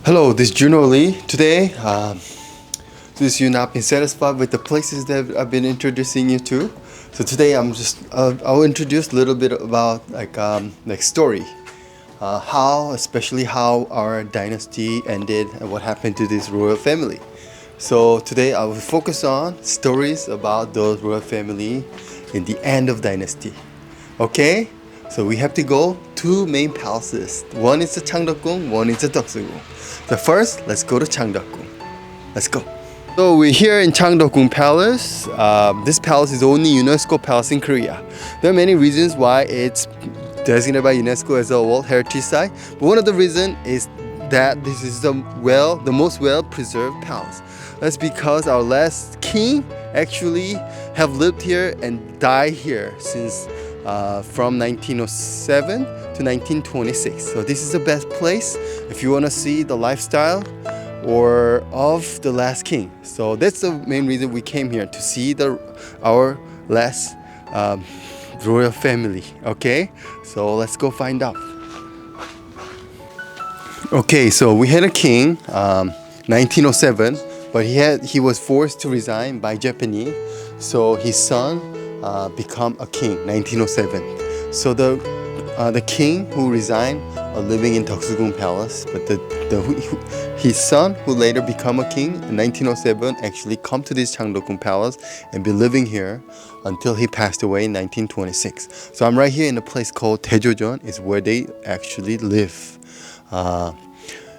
Hello, this is Juno Lee. Today, since you've not been satisfied with the places that I've been introducing you to, so today I'll introduce a little bit about like story, especially how our dynasty ended and what happened to this royal family. So today I will focus on stories about those royal family in the end of dynasty. Okay, so we have to go two main palaces. One is the Changdeokgung, one is the Deoksugung. So first, let's go to Changdeokgung. Let's go. So we're here in Changdeokgung Palace. This palace is the only UNESCO palace in Korea. There are many reasons why it's designated by UNESCO as a World Heritage Site. But one of the reasons is that this is the most well-preserved palace. That's because our last king actually have lived here and died here since from 1907 to 1926. So this is the best place if you want to see the lifestyle of the last king. So that's the main reason we came here, to see our last royal family. Okay, so let's go find out. Okay, so we had a king 1907, but he was forced to resign by Japanese. So his son become a king 1907. So the king who resigned living in Deoksugung Palace, but his son who later become a king in 1907 actually come to this Changdeokgung Palace and be living here until he passed away in 1926. So I'm right here in a place called Daejeon, is where they actually live.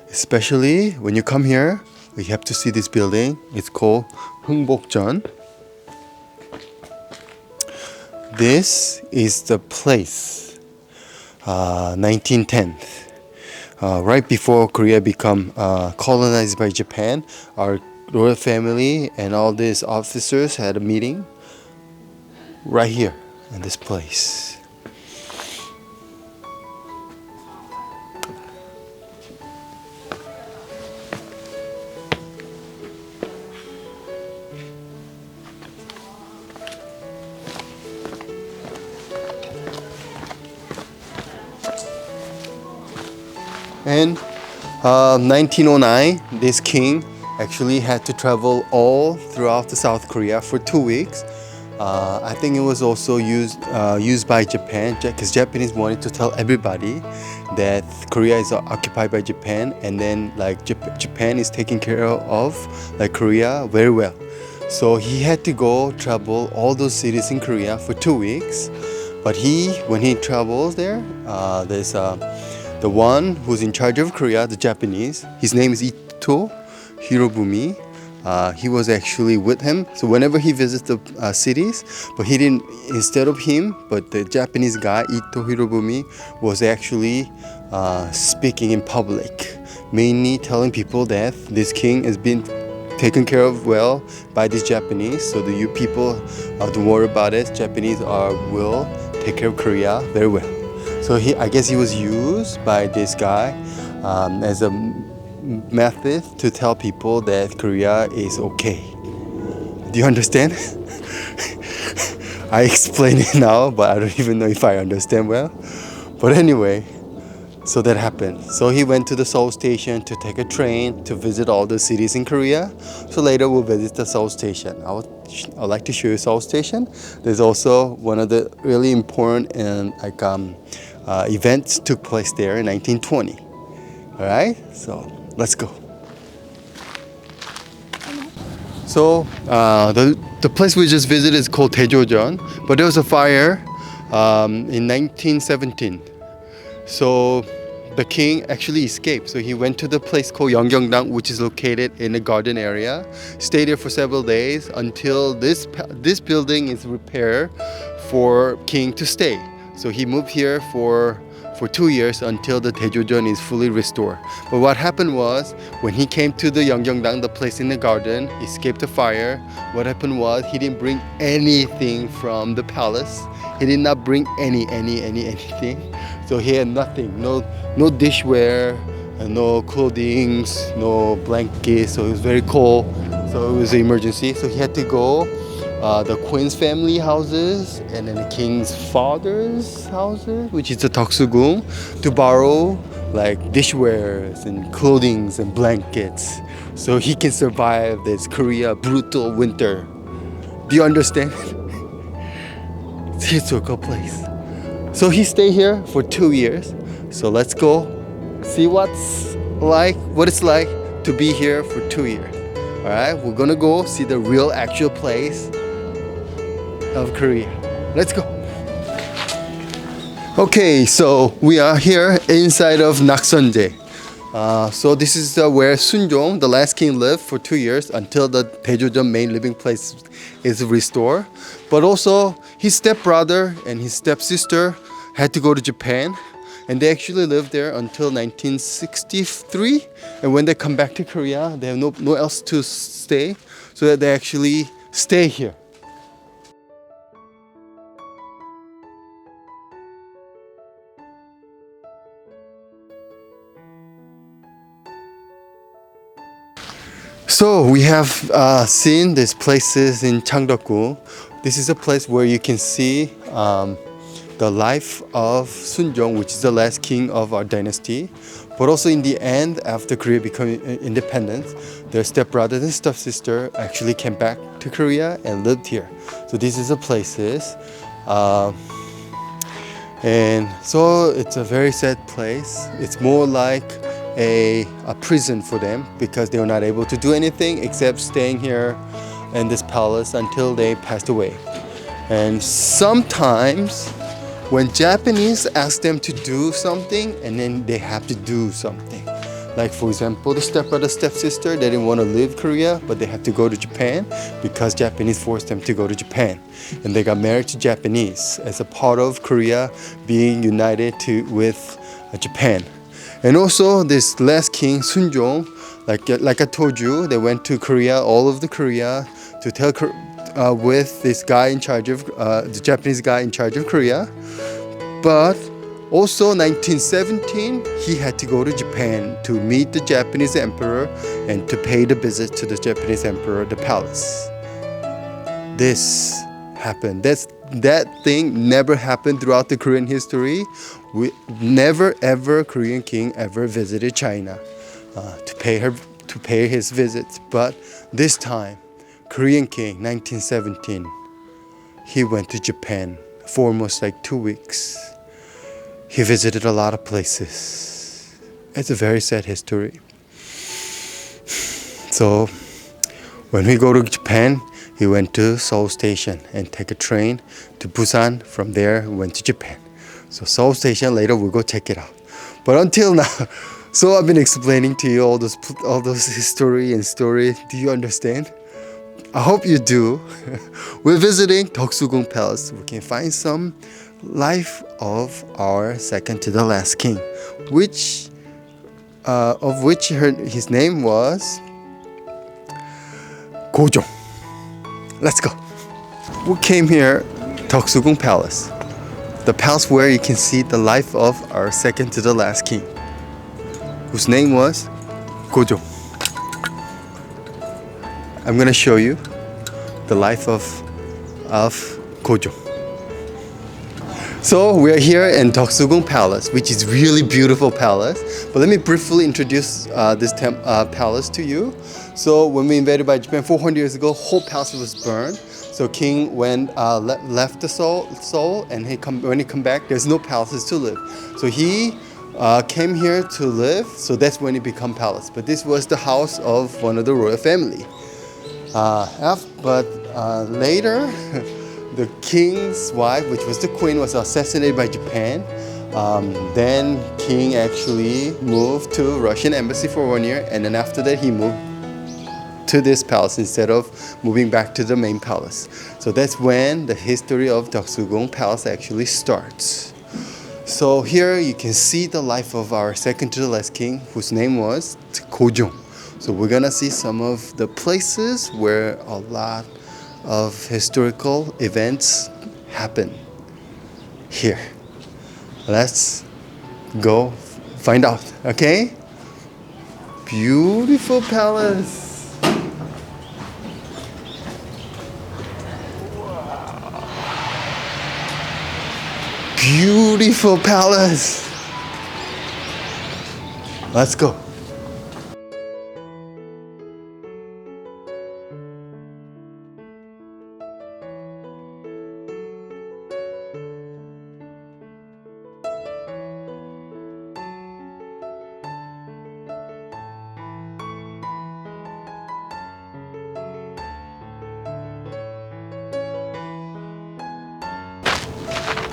Especially when you come here, you have to see this building. It's called Heungbokheon. This is the place, 1910. Right before Korea become colonized by Japan, our royal family and all these officers had a meeting right here in this place. And 1909, this king actually had to travel all throughout the South Korea for 2 weeks. I think it was also used by Japan, because Japanese wanted to tell everybody that Korea is occupied by Japan, and then Japan is taking care of Korea very well. So he had to go travel all those cities in Korea for 2 weeks. But when he travels there, there's the one who's in charge of Korea, the Japanese. His name is Ito Hirobumi. He was actually with him. So whenever he visits the cities, but instead of him, but the Japanese guy, Ito Hirobumi, was actually speaking in public, mainly telling people that this king has been taken care of well by these Japanese. So you people don't worry about it. Japanese will take care of Korea very well. So I guess he was used by this guy as a method to tell people that Korea is okay. Do you understand? I explain it now, but I don't even know if I understand well. But anyway, so that happened. So he went to the Seoul station to take a train to visit all the cities in Korea. So later we'll visit the Seoul station. I'd like to show you Seoul station. There's also one of the really important events took place there in 1920. All right, so let's go. So the place we just visited is called Daejeon, but there was a fire in 1917. So the king actually escaped. So he went to the place called Yeonggyeongdang, which is located in a garden area. Stayed there for several days until this building is repaired for king to stay. So he moved here for 2 years until the Daejeon is fully restored. But what happened was, when he came to the Yeonggyeongdang, the place in the garden, escaped the fire, what happened was he didn't bring anything from the palace. He did not bring anything. So he had nothing, no dishware, no clothing, no blankets. So it was very cold. So it was an emergency. So he had to go the queen's family houses and then the king's father's houses, which is the Deoksugung, to borrow like dishwares and clothings and blankets, so he can survive this Korea brutal winter. Do you understand? It's a historical place. So he stayed here for 2 years. So let's go see what it's like to be here for 2 years. All right, we're gonna go see the real actual place of Korea. Let's go. Okay, so we are here inside of Nakseonje. So this is where Sunjong, the last king, lived for 2 years until the Daejeon main living place is restored. But also his stepbrother and his stepsister had to go to Japan, and they actually lived there until 1963. And when they come back to Korea, they have no else to stay, so that they actually stay here. So we have seen these places in Changdeokgung. This is a place where you can see the life of Sunjong, which is the last king of our dynasty. But also in the end, after Korea became independent, their stepbrother and stepsister actually came back to Korea and lived here. So this is the places. And so it's a very sad place. It's more like a prison for them, because they were not able to do anything except staying here in this palace until they passed away. And sometimes when Japanese ask them to do something, and then they have to do something. Like for example, the stepbrother, stepsister, they didn't want to leave Korea, but they had to go to Japan because Japanese forced them to go to Japan. And they got married to Japanese as a part of Korea being united with Japan. And also this last king, Sunjong, like I told you, they went to Korea, all of the Korea, to tell with this guy in charge of the Japanese guy in charge of Korea. But also 1917, he had to go to Japan to meet the Japanese emperor and to pay the visit to the Japanese emperor, the palace. This happened. That thing never happened throughout the Korean history. We never ever Korean king ever visited China to pay his visits. But this time, Korean king 1917, he went to Japan for almost like 2 weeks. He visited a lot of places. It's a very sad history. So when we go to Japan, he went to Seoul Station and take a train to Busan. From there, we went to Japan. So Seoul Station, later we'll go check it out. But until now, so I've been explaining to you all those history and story. Do you understand? I hope you do. We're visiting Deoksugung Palace. We can find some life of our second to the last king, which his name was Gojong. Let's go. We came here, Deoksugung Palace, the palace where you can see the life of our second to the last king, whose name was Gojong. I'm gonna show you the life of Gojong. So we're here in Deoksugung Palace, which is really beautiful palace. But let me briefly introduce this palace to you. So when we invaded by Japan 400 years ago, whole palace was burned. So king left the Seoul, and when he come back, there's no palaces to live. So he came here to live. So that's when it became palace. But this was the house of one of the royal family. But later, the king's wife, which was the queen, was assassinated by Japan. Then king actually moved to Russian embassy for 1 year, and then after that he moved to this palace instead of moving back to the main palace. So that's when the history of Deoksugung Palace actually starts. So here you can see the life of our second to the last king, whose name was Gojong. So we're gonna see some of the places where a lot of historical events happen here. Let's go find out, okay? Beautiful palace. Beautiful palace. Let's go.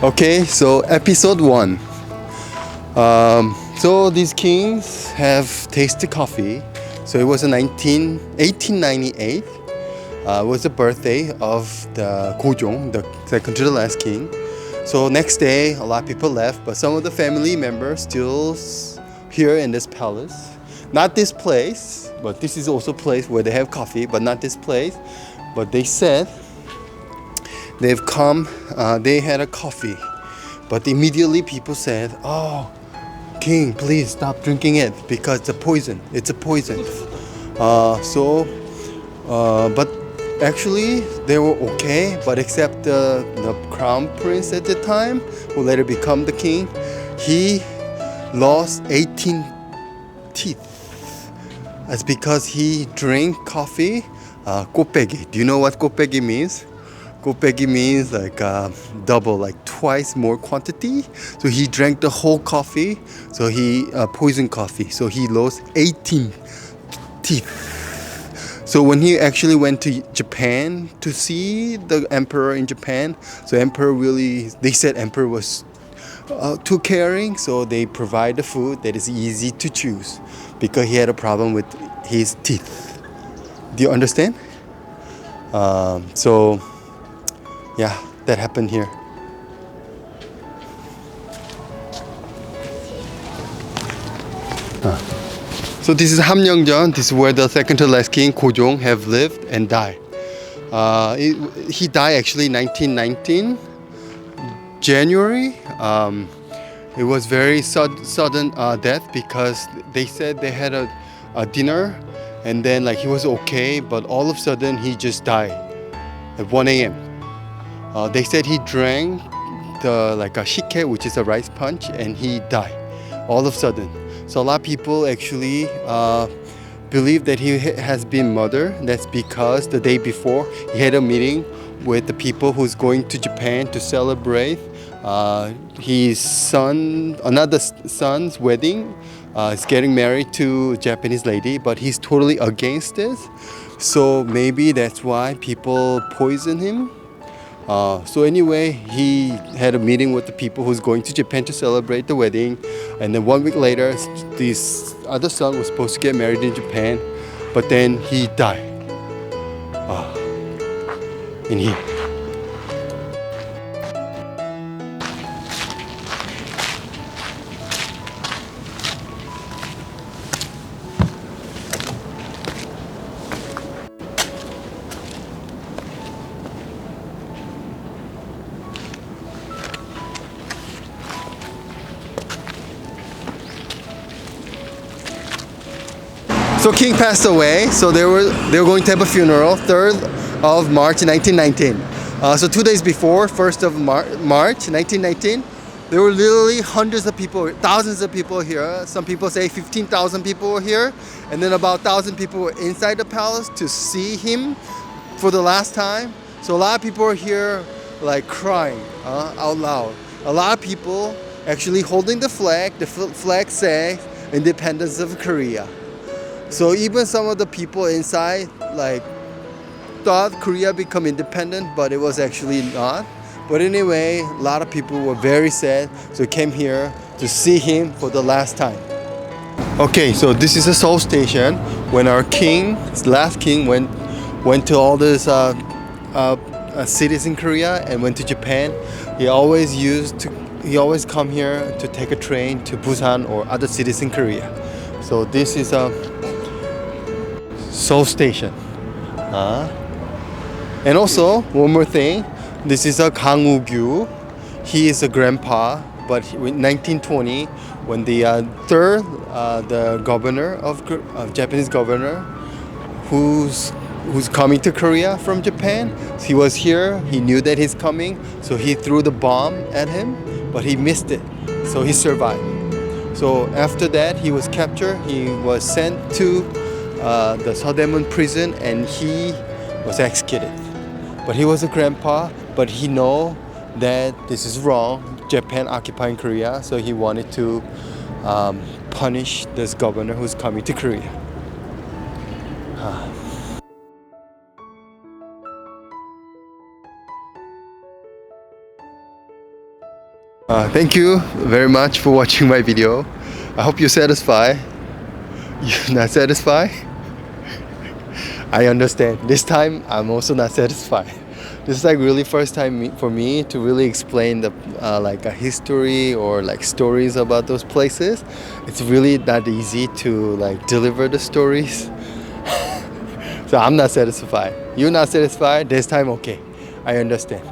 Okay, so episode 1. So these kings have tasted coffee. So it was in 1898. Was the birthday of the Gojong, the second to the last king. So next day, a lot of people left, but some of the family members still here in this palace. Not this place, but this is also a place where they have coffee, but not this place. But they said they've come, they had a coffee, but immediately people said, "Oh, king, please stop drinking it because it's a poison. It's a poison." But actually they were okay, but except the crown prince at the time, who later become the king, he lost 18 teeth. That's because he drank coffee, 곱빼기. Do you know what 곱빼기 means? 곱빼기 means like double, like twice more quantity. So he drank the whole coffee. So he poisoned coffee. So he lost 18 teeth. So when he actually went to Japan to see the emperor in Japan, so emperor really, they said emperor was too caring. So they provide the food that is easy to choose because he had a problem with his teeth. Do you understand? So yeah, that happened here. So this is Hamyeongjeon. This is where the second to last king Gojong have lived and died. He died actually 1919 January. It was very sudden death because they said they had a dinner and then like he was okay, but all of a sudden he just died at 1 a.m. They said he drank like a shike, which is a rice punch, and he died all of a sudden. So a lot of people actually believe that he has been murdered. That's because the day before he had a meeting with the people who's going to Japan to celebrate his son, another son's wedding. Is getting married to a Japanese lady, but he's totally against this. So maybe that's why people poison him. So anyway, he had a meeting with the people who's going to Japan to celebrate the wedding, and then 1 week later, this other son was supposed to get married in Japan, but then he died in here. So king passed away. So they were going to have a funeral, 3rd of March 1919. So 2 days before, 1st of March 1919, there were literally hundreds of people, thousands of people here. Some people say 15,000 people were here, and then about 1,000 people were inside the palace to see him for the last time. So a lot of people are here like crying out loud. A lot of people actually holding the flag. The flag says independence of Korea. So even some of the people inside like thought Korea become independent, but it was actually not. But anyway, a lot of people were very sad, so came here to see him for the last time. Okay, so this is a Seoul station. When our king, last king, went to all these cities in Korea and went to Japan, he always come here to take a train to Busan or other cities in Korea. So this is a Seoul station. And also, one more thing, this is a Kang Woo-gyu. He is a grandpa, but in 1920, when the the governor of Japanese governor, who's coming to Korea from Japan, he was here. He knew that he's coming, so he threw the bomb at him, but he missed it, so he survived. So after that, he was captured. He was sent to the Sodemon prison, and he was executed. But he was a grandpa, but he know that this is wrong. Japan occupying Korea, so he wanted to punish this governor who's coming to Korea. Thank you very much for watching my video. I hope you're satisfied. You're not satisfied? I understand. This time I'm also not satisfied. This is like really first time for me to really explain the like a history or like stories about those places. It's really not easy to like deliver the stories. So I'm not satisfied. You're not satisfied? This time okay. I understand.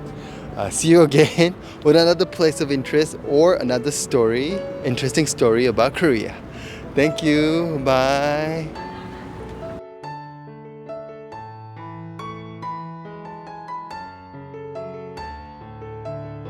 See you again with another place of interest or another story, interesting story about Korea. Thank you. Bye.